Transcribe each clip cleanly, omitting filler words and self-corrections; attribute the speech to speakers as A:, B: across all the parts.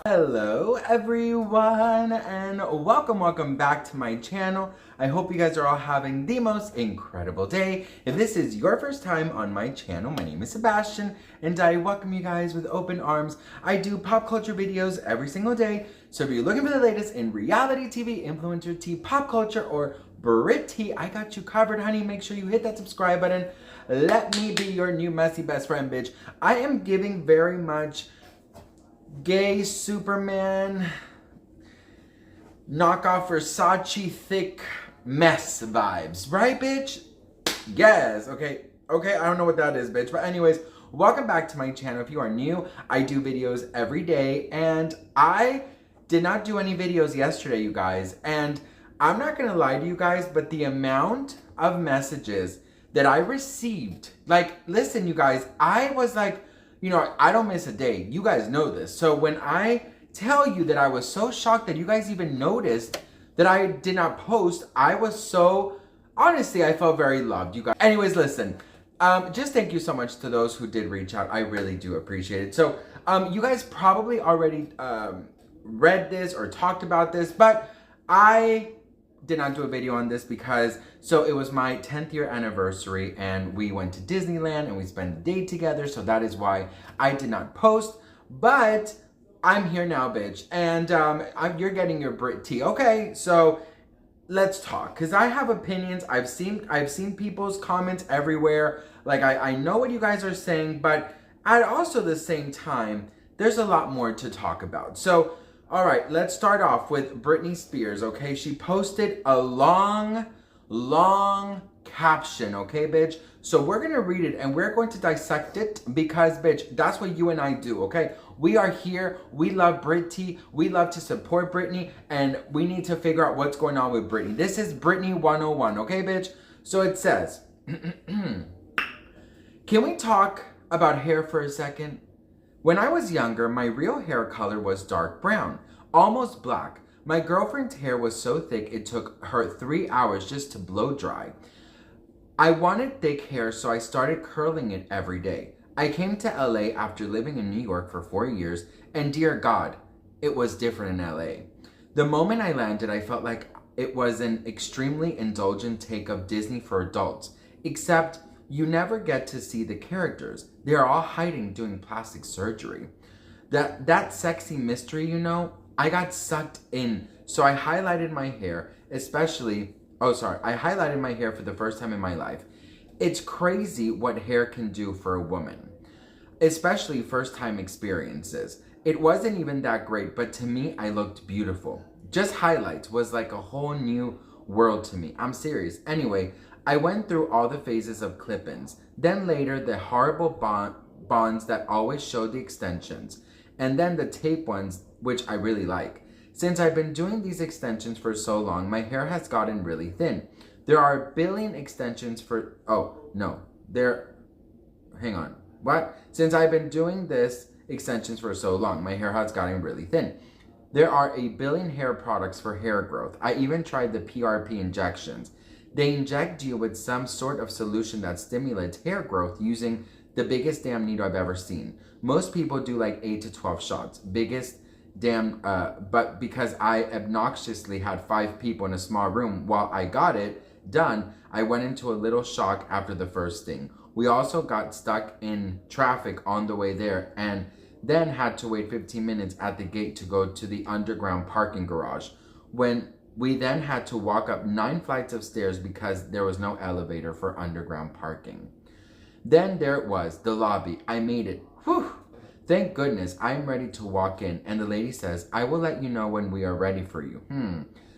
A: Hello everyone and welcome back to my channel. I hope you guys are all having the most incredible day. If this is your first time on my channel, my name is Sebastian and I welcome you guys with open arms. I do pop culture videos every single day, so if you're looking for the latest in reality TV, influencer tea, pop culture, or Britney, I got you covered, honey. Make sure you hit that subscribe button. Let me be your new messy best friend, bitch. I am giving very much gay Superman knockoff Versace thick mess vibes, right, bitch? Yes. Okay, I don't know what that is, bitch, but anyways, welcome back to my channel. If you are new, I do videos every day, and I did not do any videos yesterday, you guys, and I'm not gonna lie to you guys, but the amount of messages that I received, like, listen, you guys, I was like, you know, I don't miss a day. You guys know this. So when I tell you that I was so shocked that you guys even noticed that I did not post, I was so, honestly, I felt very loved, you guys. Anyways, listen, just thank you so much to those who did reach out. I really do appreciate it. So you guys probably already read this or talked about this, but I did not do a video on this because, so it was my 10th year anniversary and we went to Disneyland and we spent the day together, so that is why I did not post, but I'm here now, bitch, and you're getting your Brit tea. Okay, so let's talk, because I have opinions. I've seen people's comments everywhere. Like, I know what you guys are saying, but at also the same time, there's a lot more to talk about. So all right, let's start off with Britney Spears, okay? She posted a long caption, okay, bitch? So we're gonna read it and we're going to dissect it because, bitch, that's what you and I do, okay? We are here, we love Britney, we love to support Britney, and we need to figure out what's going on with Britney. This is Britney 101, okay, bitch? So it says, can we talk about hair for a second? When I was younger, my real hair color was dark brown, almost black. My girlfriend's hair was so thick it took her 3 hours just to blow dry. I wanted thick hair, so I started curling it every day. I came to LA after living in New York for 4 years, and dear God, it was different in LA. The moment I landed, I felt like it was an extremely indulgent take of Disney for adults, except you never get to see the characters. They are all hiding doing plastic surgery. That sexy mystery, you know, I got sucked in. So I highlighted my hair, I highlighted my hair for the first time in my life. It's crazy what hair can do for a woman, especially first time experiences. It wasn't even that great, but to me, I looked beautiful. Just highlights was like a whole new world to me. I'm serious. Anyway, I went through all the phases of clip-ins, then later the horrible bonds that always showed the extensions, and then the tape ones, which I really like. Since I've been doing these extensions for so long, my hair has gotten really thin. There are a billion extensions for, Since I've been doing this extensions for so long, my hair has gotten really thin. There are a billion hair products for hair growth. I even tried the PRP injections. They inject you with some sort of solution that stimulates hair growth using the biggest damn needle I've ever seen. Most people do like 8 to 12 shots. Biggest damn, but because I obnoxiously had 5 people in a small room while I got it done, I went into a little shock after the first sting. We also got stuck in traffic on the way there and then had to wait 15 minutes at the gate to go to the underground parking garage. When we then had to walk up 9 flights of stairs because there was no elevator for underground parking. Then there it was, the lobby. I made it. Whew! Thank goodness, I am ready to walk in, and the lady says, I will let you know when we are ready for you.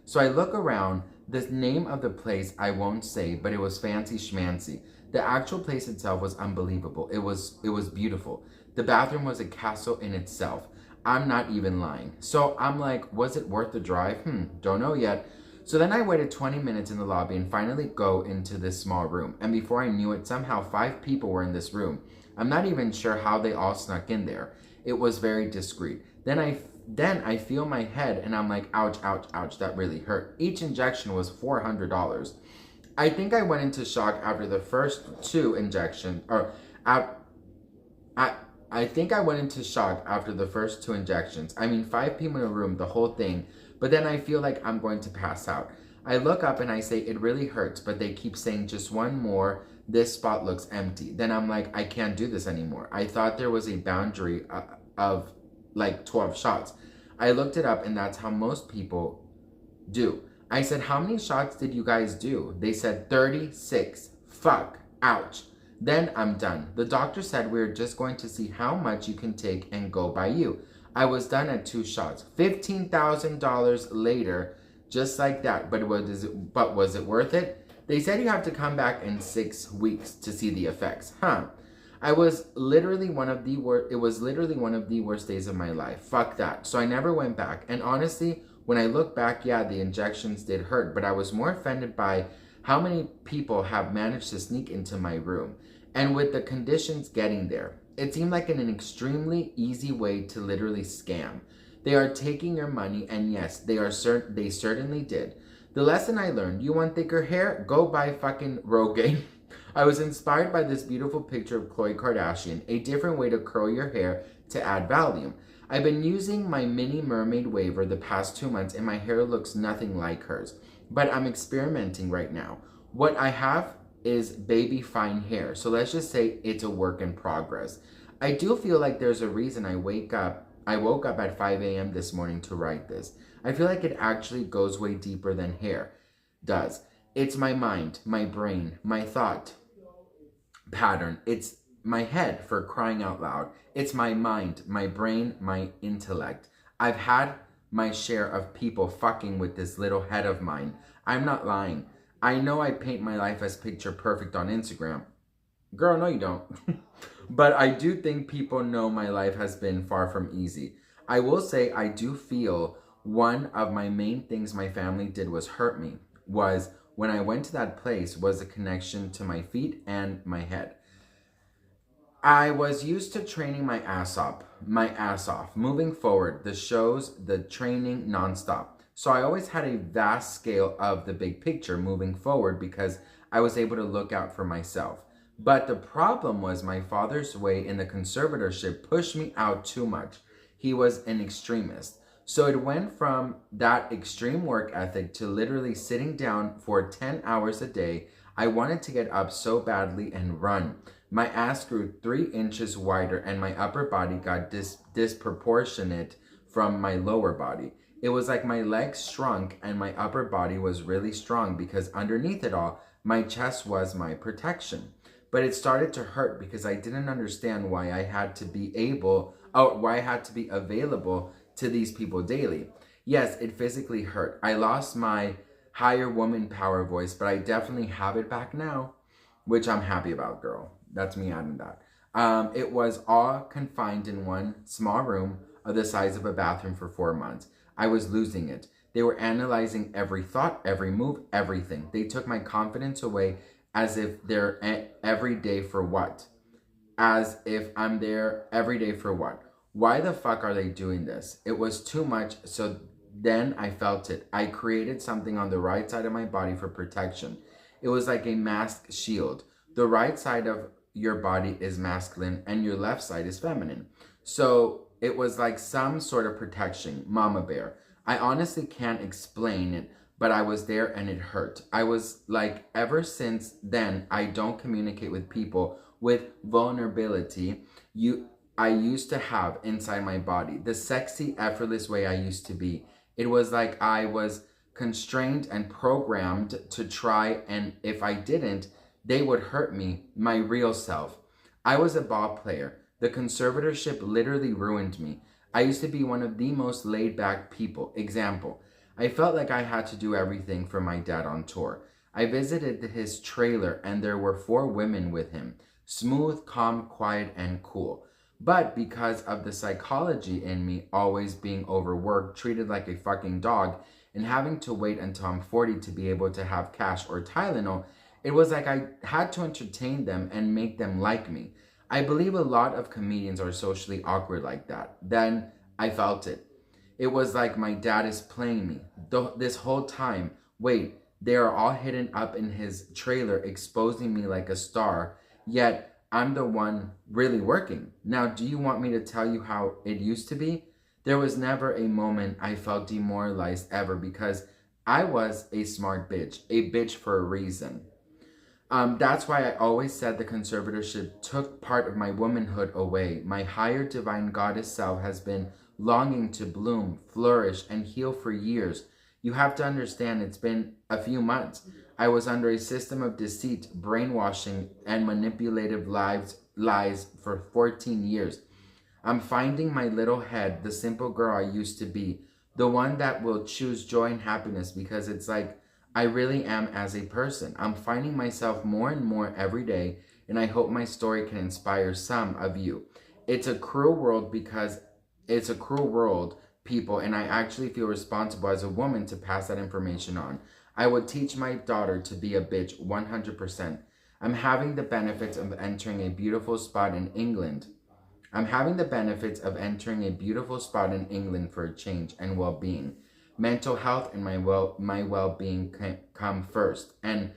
A: So I look around. The name of the place I won't say, but it was fancy schmancy. The actual place itself was unbelievable. It was beautiful. The bathroom was a castle in itself. I'm not even lying. So I'm like, was it worth the drive? Don't know yet. So then I waited 20 minutes in the lobby and finally go into this small room. And before I knew it, somehow 5 people were in this room. I'm not even sure how they all snuck in there. It was very discreet. Then I Then I feel my head and I'm like, ouch, ouch, ouch, that really hurt. Each injection was $400. I think I went into shock after the first two injections, or I, I, I think I went into shock after the first two injections. I mean, 5 people in a room, the whole thing, but then I feel like I'm going to pass out. I look up and I say, it really hurts, but they keep saying just one more, this spot looks empty. Then I'm like, I can't do this anymore. I thought there was a boundary of like 12 shots. I looked it up and that's how most people do. I said, how many shots did you guys do? They said 36. Fuck. Ouch. Then I'm done. The doctor said we're just going to see how much you can take and go by you. I was done at 2 shots. $15,000 later, just like that. But was it worth it? They said you have to come back in 6 weeks to see the effects. It was literally one of the worst days of my life. Fuck that. So I never went back. And honestly, when I look back, yeah, the injections did hurt, but I was more offended by how many people have managed to sneak into my room. And with the conditions getting there, it seemed like an extremely easy way to literally scam. They are taking your money, and yes, they certainly did. The lesson I learned, you want thicker hair? Go buy fucking Rogaine. I was inspired by this beautiful picture of Khloe Kardashian, a different way to curl your hair to add volume. I've been using my mini mermaid waver the past 2 months and my hair looks nothing like hers. But I'm experimenting right now. What I have is baby fine hair, so let's just say it's a work in progress. I do feel like there's a reason I woke up at 5 a.m. this morning to write this. I feel like it actually goes way deeper than hair does. It's my mind, my brain, my thought pattern. It's my head, for crying out loud. It's my mind, my brain, my intellect. I've had my share of people fucking with this little head of mine. I'm not lying. I know I paint my life as picture perfect on Instagram. Girl, no you don't. But I do think people know my life has been far from easy. I will say I do feel one of my main things my family did was hurt me. Was when I went to that place was a connection to my feet and my head. I was used to training my ass off, moving forward, the shows, the training nonstop. So I always had a vast scale of the big picture moving forward because I was able to look out for myself. But the problem was my father's way in the conservatorship pushed me out too much. He was an extremist. So it went from that extreme work ethic to literally sitting down for 10 hours a day. I wanted to get up so badly and run. My ass grew 3 inches wider and my upper body got disproportionate from my lower body. It was like my legs shrunk and my upper body was really strong because underneath it all, my chest was my protection. But it started to hurt because I didn't understand why I had to be available to these people daily. Yes, it physically hurt. I lost my higher woman power voice, but I definitely have it back now, which I'm happy about, girl. That's me adding that. It was all confined in one small room of the size of a bathroom for 4 months. I was losing it. They were analyzing every thought, every move, everything. They took my confidence away as if they're every day for what? As if I'm there every day for what? Why the fuck are they doing this? It was too much, so then I felt it. I created something on the right side of my body for protection. It was like a mask shield. The right side of your body is masculine and your left side is feminine. So it was like some sort of protection, mama bear. I honestly can't explain it, but I was there and it hurt. I was like, ever since then, I don't communicate with people with vulnerability I used to have inside my body. The sexy, effortless way I used to be. It was like I was constrained and programmed to try, and if I didn't, they would hurt me, my real self. I was a ball player. The conservatorship literally ruined me. I used to be one of the most laid back people. Example, I felt like I had to do everything for my dad on tour. I visited his trailer and there were 4 women with him. Smooth, calm, quiet, and cool. But because of the psychology in me always being overworked, treated like a fucking dog, and having to wait until I'm 40 to be able to have cash or Tylenol, it was like I had to entertain them and make them like me. I believe a lot of comedians are socially awkward like that. Then I felt it. It was like my dad is playing me this whole time. Wait, they are all hidden up in his trailer, exposing me like a star, yet I'm the one really working. Now, do you want me to tell you how it used to be? There was never a moment I felt demoralized ever, because I was a smart bitch, a bitch for a reason. That's why I always said the conservatorship took part of my womanhood away. My higher divine goddess self has been longing to bloom, flourish, and heal for years. You have to understand, it's been a few months. I was under a system of deceit, brainwashing, and manipulative lies for 14 years. I'm finding my little head, the simple girl I used to be, the one that will choose joy and happiness, because it's like I really am as a person. I'm finding myself more and more every day, and I hope my story can inspire some of you. It's a cruel world, people, and I actually feel responsible as a woman to pass that information on. I would teach my daughter to be a bitch 100%. I'm having the benefits of entering a beautiful spot in England. for a change and well-being. Mental health and my well-being come first. And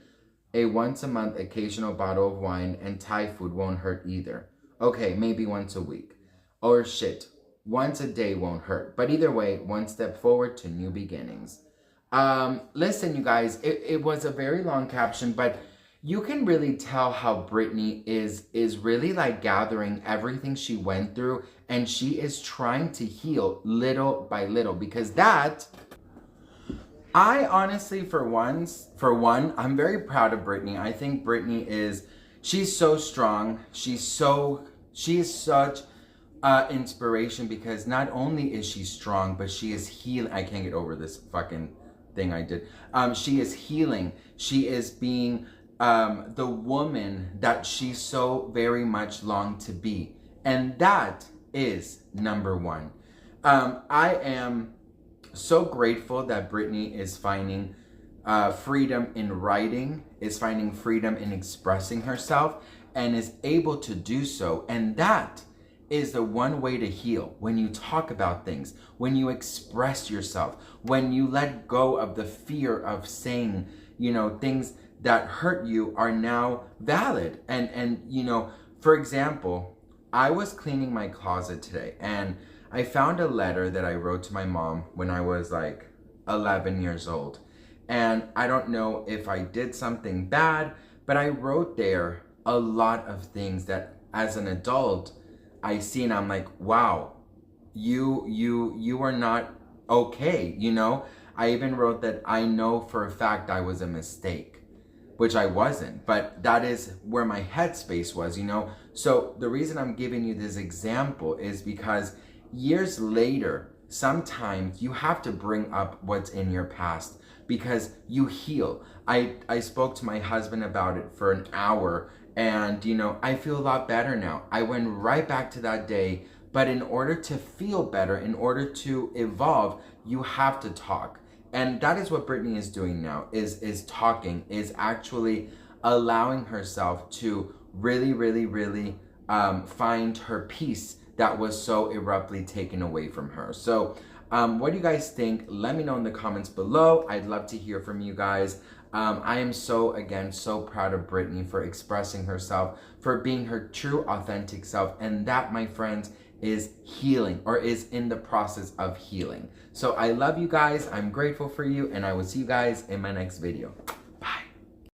A: a once a month occasional bottle of wine and Thai food won't hurt either. Okay, maybe once a week. Or shit, once a day won't hurt. But either way, one step forward to new beginnings. Listen, you guys, it was a very long caption, but you can really tell how Britney is really like gathering everything she went through, and she is trying to heal little by little, because that, I honestly, for one, I'm very proud of Britney. I think Britney she's so strong. She is such inspiration, because not only is she strong, but she is healing. I can't get over this fucking thing I did. She is healing. She is being the woman that she so very much longed to be. And that is number one. I am so grateful that Britney is finding freedom in writing, is finding freedom in expressing herself, and is able to do so. And that is the one way to heal. When you talk about things, when you express yourself, when you let go of the fear of saying, things that hurt you are now valid. And for example, I was cleaning my closet today, and I found a letter that I wrote to my mom when I was like 11 years old. And I don't know if I did something bad, but I wrote there a lot of things that as an adult I see, and I'm like, wow, you are not okay, I even wrote that I know for a fact I was a mistake, which I wasn't, but that is where my headspace was, So the reason I'm giving you this example is because years later, sometimes you have to bring up what's in your past, because you heal. I spoke to my husband about it for an hour, and I feel a lot better now. I went right back to that day, but in order to feel better, in order to evolve, you have to talk. And that is what Britney is doing now, is talking, is actually allowing herself to really, really, really find her peace that was so abruptly taken away from her. So what do you guys think? Let me know in the comments below. I'd love to hear from you guys. I am so proud of Britney for expressing herself, for being her true, authentic self. And that, my friends, is healing, or is in the process of healing. So I love you guys. I'm grateful for you, and I will see you guys in my next video.